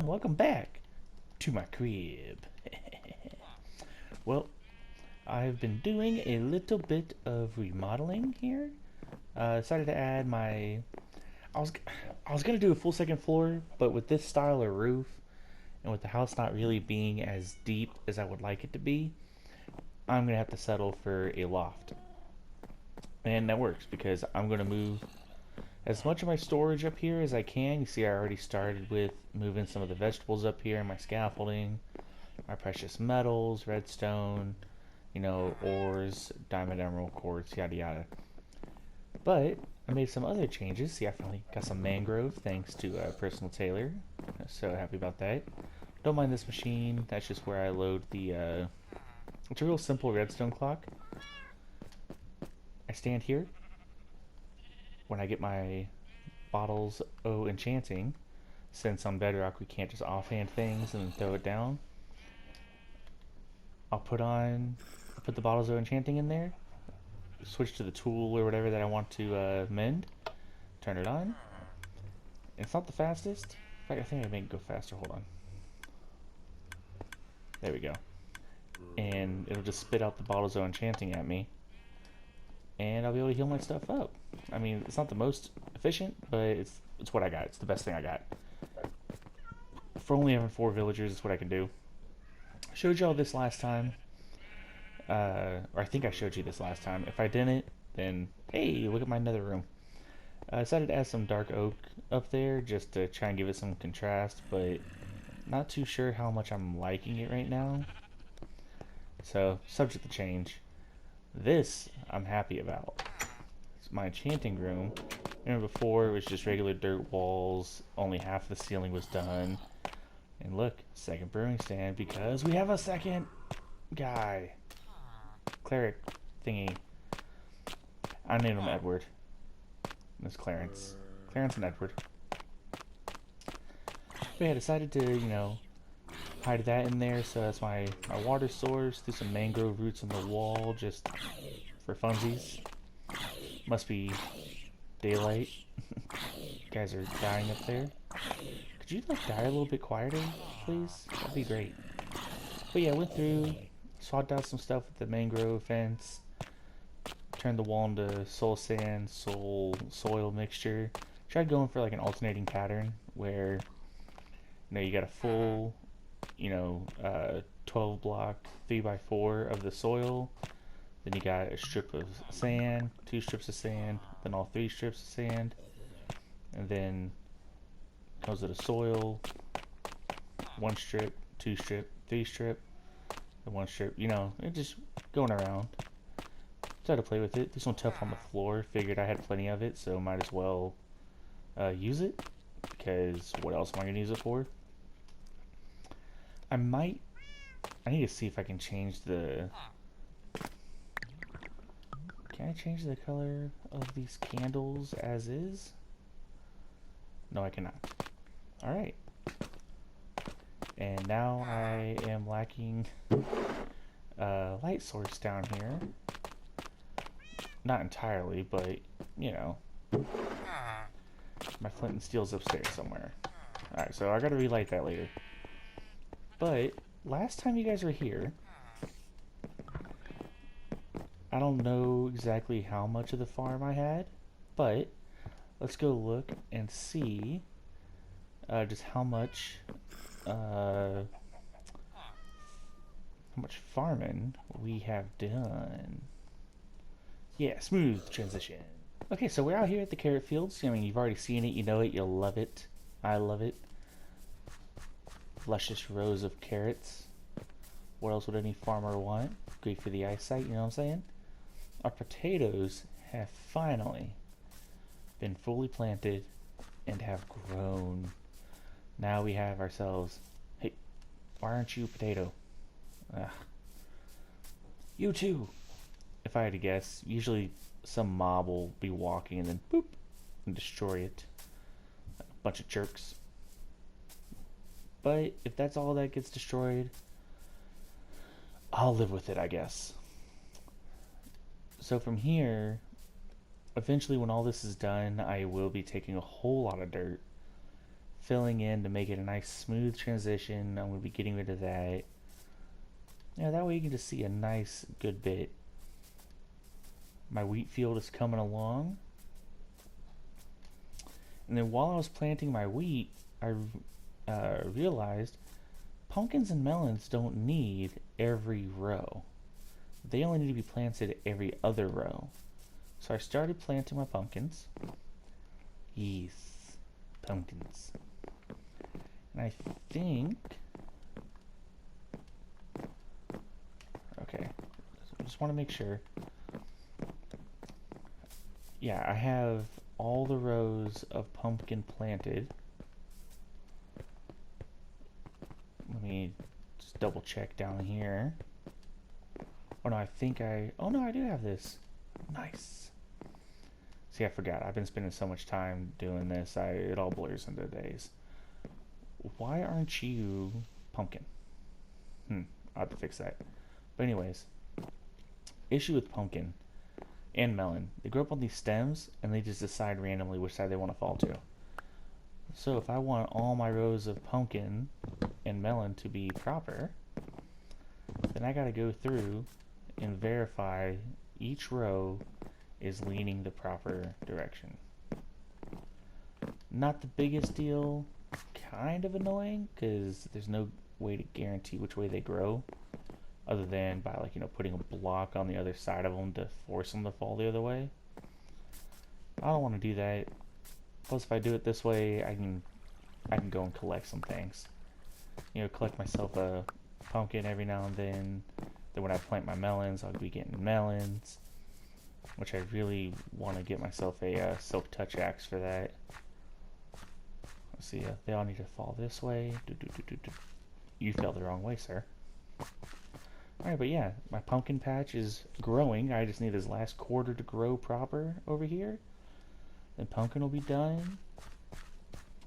everyone, welcome back to my crib. Well, I've been doing a little bit of remodeling here. Decided to add my. I was I was gonna do a full second floor, but with this style of roof and with the house not really being as deep as I would like it to be, I'm gonna have to settle for a loft. And that works because I'm gonna move as much of my storage up here as I can. You see, I already started with moving some of the vegetables up here, my scaffolding, my precious metals, redstone, ores, diamond, emerald, quartz, yada yada. But I made some other changes. See, I finally got some mangrove thanks to a personal tailor. So happy about that. Don't mind this machine. That's just where I load the. It's a real simple redstone clock. I stand here. When I get my bottles O enchanting, since on Bedrock we can't just offhand things and throw it down, I'll put the bottles O enchanting in there, switch to the tool or whatever that I want to mend, turn it on. It's not the fastest. In fact, I think I make it go faster. Hold on. There we go. And it'll just spit out the bottles O enchanting at me, and I'll be able to heal my stuff up. I mean, it's not the most efficient, but it's what I got. It's the best thing I got. For only having 4 villagers, it's what I can do. I showed y'all this last time. Or I think I showed you this last time. If I didn't, then hey, look at my nether room. I decided to add some dark oak up there just to try and give it some contrast, but not too sure how much I'm liking it right now. So, subject to change. This I'm happy about. It's my enchanting room. Remember before it was just regular dirt walls, only half the ceiling was done. And look, second brewing stand because we have a second guy. Cleric thingy. I named him Edward. That's Clarence. Clarence and Edward. But yeah, I decided to, hide that in there, so that's my water source. Do some mangrove roots on the wall just for funsies. Must be daylight. Guys are dying up there. Could you die a little bit quieter, please? That'd be great. But yeah, I went through, swapped out some stuff with the mangrove fence, turned the wall into soul sand, soil mixture. Tried going for like an alternating pattern where you got a full 12 block 3x4 of the soil, then you got a strip of sand, 2 strips of sand, then all 3 strips of sand, and then comes with a soil, 1 strip, 2 strip, 3 strip, and 1 strip, it just going around. Tried to play with it. This one tough on the floor, figured I had plenty of it, so might as well use it, because what else am I going to use it for? I need to see if I can change the... Can I change the color of these candles as is? No, I cannot. Alright. And now I am lacking a light source down here. Not entirely, but, my flint and steel's upstairs somewhere. Alright, so I gotta relight that later. But last time you guys were here, I don't know exactly how much of the farm I had, but let's go look and see just how much farming we have done. Yeah, smooth transition. Okay, so we're out here at the carrot fields. I mean, you've already seen it, you know it, you'll love it. I love it. Luscious rows of carrots. What else would any farmer want? Great for the eyesight, you know what I'm saying? Our potatoes have finally been fully planted and have grown. Now we have ourselves... Hey, why aren't you a potato? Ugh. You too! If I had to guess, usually some mob will be walking and then boop and destroy it. A bunch of jerks. But if that's all that gets destroyed, I'll live with it, I guess. So from here, eventually when all this is done, I will be taking a whole lot of dirt, filling in to make it a nice smooth transition. I'm going to be getting rid of that. Yeah, that way you can just see a nice good bit. My wheat field is coming along. And then while I was planting my wheat, I realized pumpkins and melons don't need every row. They only need to be planted every other row. So I started planting my pumpkins. Yes, pumpkins. And I think... Okay, I just want to make sure. Yeah, I have all the rows of pumpkin planted. Let me just double check down here. Oh no, oh no, I do have this. Nice. See, I forgot. I've been spending so much time doing this, it all blurs into days. Why aren't you pumpkin? I'll have to fix that. But anyways, issue with pumpkin and melon. They grow up on these stems, and they just decide randomly which side they want to fall to. So if I want all my rows of pumpkin and melon to be proper, then I gotta go through and verify each row is leaning the proper direction. Not the biggest deal, kind of annoying, because there's no way to guarantee which way they grow, other than by, like, putting a block on the other side of them to force them to fall the other way. I don't want to do that. Plus, if I do it this way, I can go and collect some things. Collect myself a pumpkin every now and then. Then when I plant my melons, I'll be getting melons, which I really want to get myself a silk touch axe for that. Let's see, they all need to fall this way. You fell the wrong way, sir. Alright, but yeah, my pumpkin patch is growing. I just need this last quarter to grow proper over here. Then pumpkin will be done.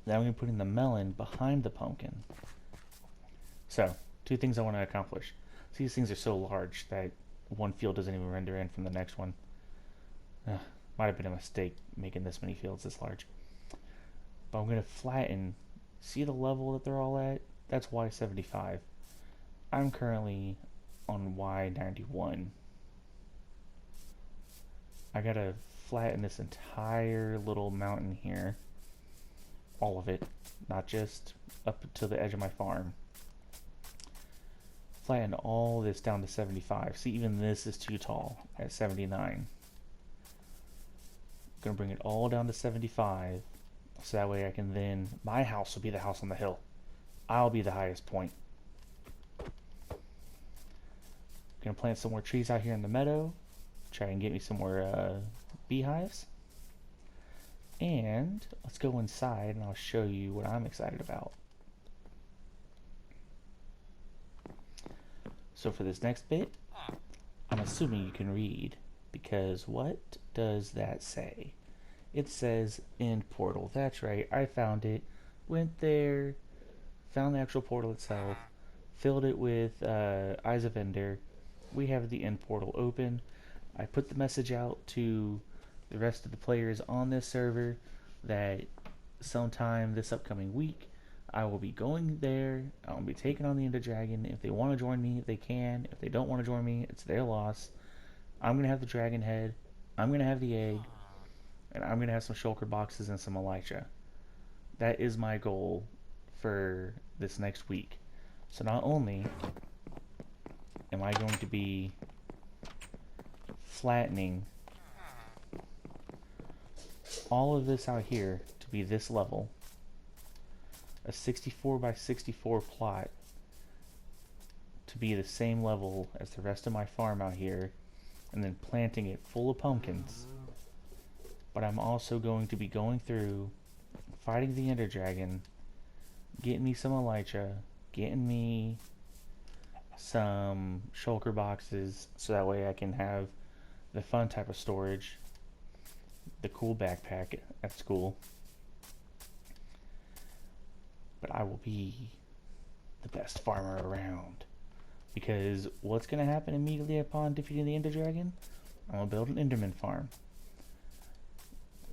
Then I'm going to put in the melon behind the pumpkin. So, two things I want to accomplish. See, these things are so large that one field doesn't even render in from the next one. Might have been a mistake making this many fields this large. But I'm going to flatten. See the level that they're all at? That's Y75. I'm currently on Y91. I gotta flatten this entire little mountain here. All of it. Not just up to the edge of my farm. Flatten all this down to 75. See, even this is too tall at 79. Gonna bring it all down to 75. So that way I can then... My house will be the house on the hill. I'll be the highest point. Gonna plant some more trees out here in the meadow. Try and get me some more beehives. And let's go inside and I'll show you what I'm excited about. So for this next bit, I'm assuming you can read, because what does that say? It says end portal. That's right, I found it. Went there, found the actual portal itself, filled it with Eyes of Ender. We have the end portal open. I put the message out to the rest of the players on this server that sometime this upcoming week I will be going there. I'll be taking on the Ender Dragon. If they want to join me, they can. If they don't want to join me, it's their loss. I'm going to have the dragon head. I'm going to have the egg. And I'm going to have some shulker boxes and some elytra. That is my goal for this next week. So not only am I going to be flattening all of this out here to be this level, a 64 by 64 plot to be the same level as the rest of my farm out here, and then planting it full of pumpkins. But I'm also going to be going through, fighting the Ender Dragon, getting me some elytra, getting me some shulker boxes, so that way I can have the fun type of storage, the cool backpack at school. But I will be the best farmer around, because what's going to happen immediately upon defeating the Ender Dragon? I'm going to build an Enderman farm.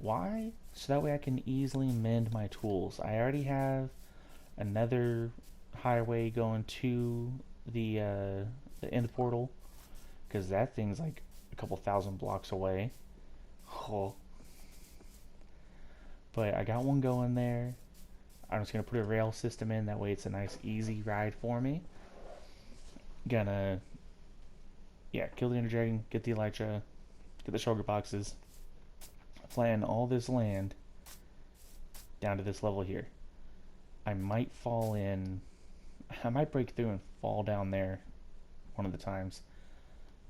Why? So that way I can easily mend my tools. I already have another highway going to the end portal because that thing's like a couple thousand blocks away. Oh, but I got one going there. I'm just gonna put a rail system in. That way it's a nice easy ride for me. Gonna kill the Ender Dragon, get the Elytra, get the shulker boxes, flatten all this land down to this level here. I might fall in. I might break through and fall down there one of the times.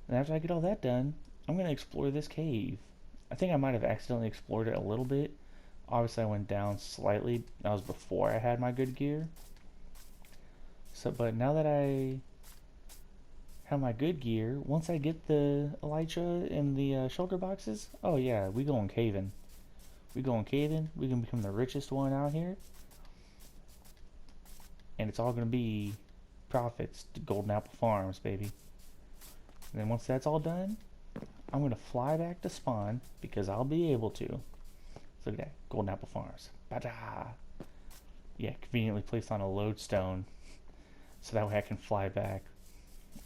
And after I get all that done, I'm going to explore this cave. I think I might have accidentally explored it a little bit. Obviously I went down slightly. That was before I had my good gear. So, but now that I have my good gear, once I get the Elytra and the shulker boxes, oh yeah, we going caving. We going caving. We can become the richest one out here. And it's all going to be profits to Golden Apple Farms, baby. And then once that's all done, I'm going to fly back to spawn because I'll be able to. So look at that, Golden Apple Farms. Ba-da! Yeah, conveniently placed on a lodestone so that way I can fly back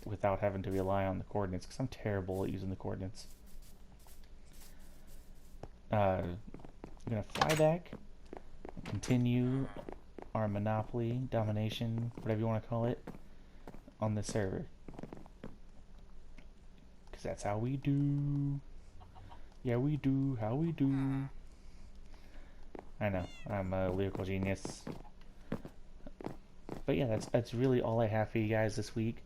without having to rely on the coordinates because I'm terrible at using the coordinates. I'm going to fly back, continue our monopoly, domination, whatever you want to call it, on this server. Because that's how we do. Yeah, we do. How we do. I know, I'm a lyrical genius. But yeah, that's really all I have for you guys this week.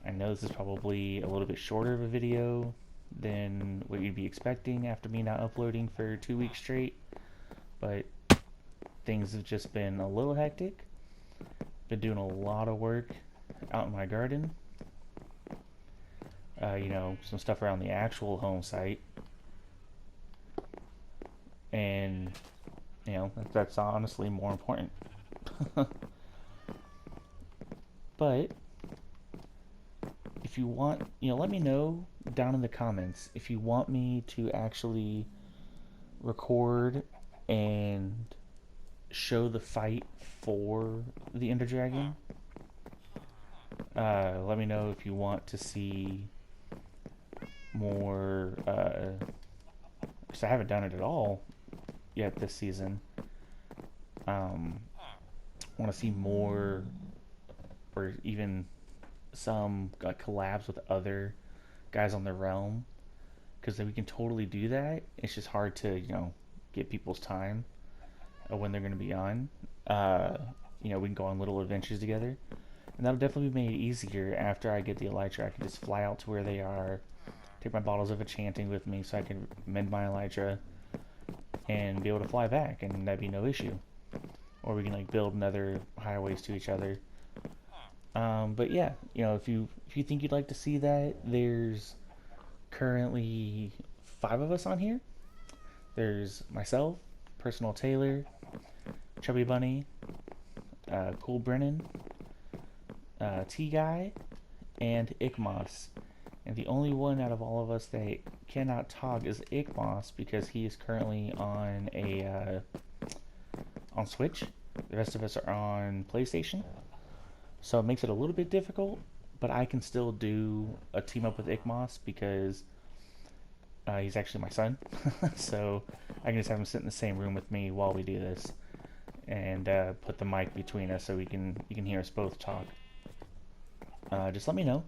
I know this is probably a little bit shorter of a video than what you'd be expecting after me not uploading for 2 weeks straight. But things have just been a little hectic. Been doing a lot of work out in my garden. You know, some stuff around the actual home site. And, you know, that's honestly more important. But if you want, you know, let me know down in the comments if you want me to actually record and show the fight for the Ender Dragon. Let me know if you want to see more, because I haven't done it at all yet this season. Want to see more, or even some collabs with other guys on the realm, because we can totally do that. It's just hard to, you know, get people's time when they're going to be on. You know, we can go on little adventures together, and that'll definitely be made easier after I get the Elytra. I can just fly out to where they are, take my bottles of enchanting with me so I can mend my Elytra and be able to fly back, and that'd be no issue. Or we can like build another highways to each other. But yeah, you know, if you think you'd like to see that, there's currently 5 of us on here. There's myself, Personal Taylor, Chubby Bunny, Cool Brennan, T-Guy, and Ickmoss. And the only one out of all of us that cannot talk is Ickmoss because he is currently on on Switch. The rest of us are on PlayStation. So it makes it a little bit difficult, but I can still do a team up with Ickmoss because he's actually my son. So I can just have him sit in the same room with me while we do this, and put the mic between us so you can hear us both talk. Just let me know.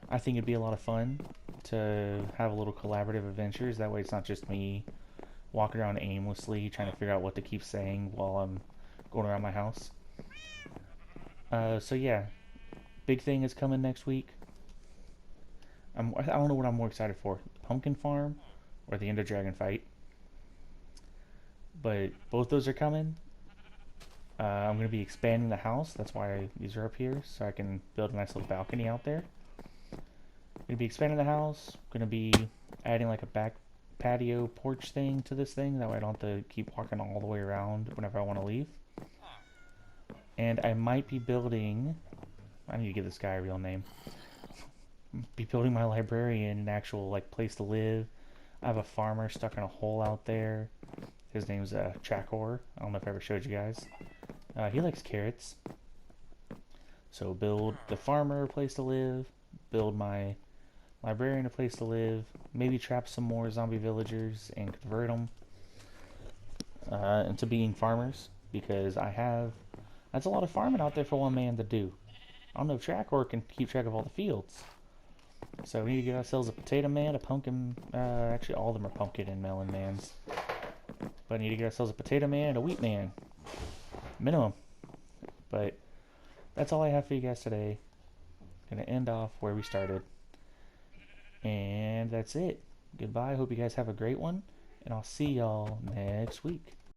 I think it'd be a lot of fun to have a little collaborative adventures. That way it's not just me walking around aimlessly trying to figure out what to keep saying while I'm going around my house. So yeah, big thing is coming next week. I don't know what I'm more excited for, the pumpkin farm or the Ender Dragon fight. But both those are coming. I'm going to be expanding the house. That's why these are up here, so I can build a nice little balcony out there. I'm going to be expanding the house. I'm going to be adding like a back patio porch thing to this thing. That way I don't have to keep walking all the way around whenever I want to leave. And I might be building... I need to give this guy a real name. Be building my librarian an actual like place to live. I have a farmer stuck in a hole out there. His name's Chakor. I don't know if I ever showed you guys. He likes carrots. So build the farmer a place to live, build my librarian a place to live, maybe trap some more zombie villagers and convert them into being farmers, because that's a lot of farming out there for one man to do. I don't know if Trackor can keep track of all the fields. So we need to get ourselves a potato man, a pumpkin, actually all of them are pumpkin and melon mans. But I need to get ourselves a potato man and a wheat man. Minimum. But that's all I have for you guys today. Gonna end off where we started. And that's it. Goodbye. Hope you guys have a great one. And I'll see y'all next week.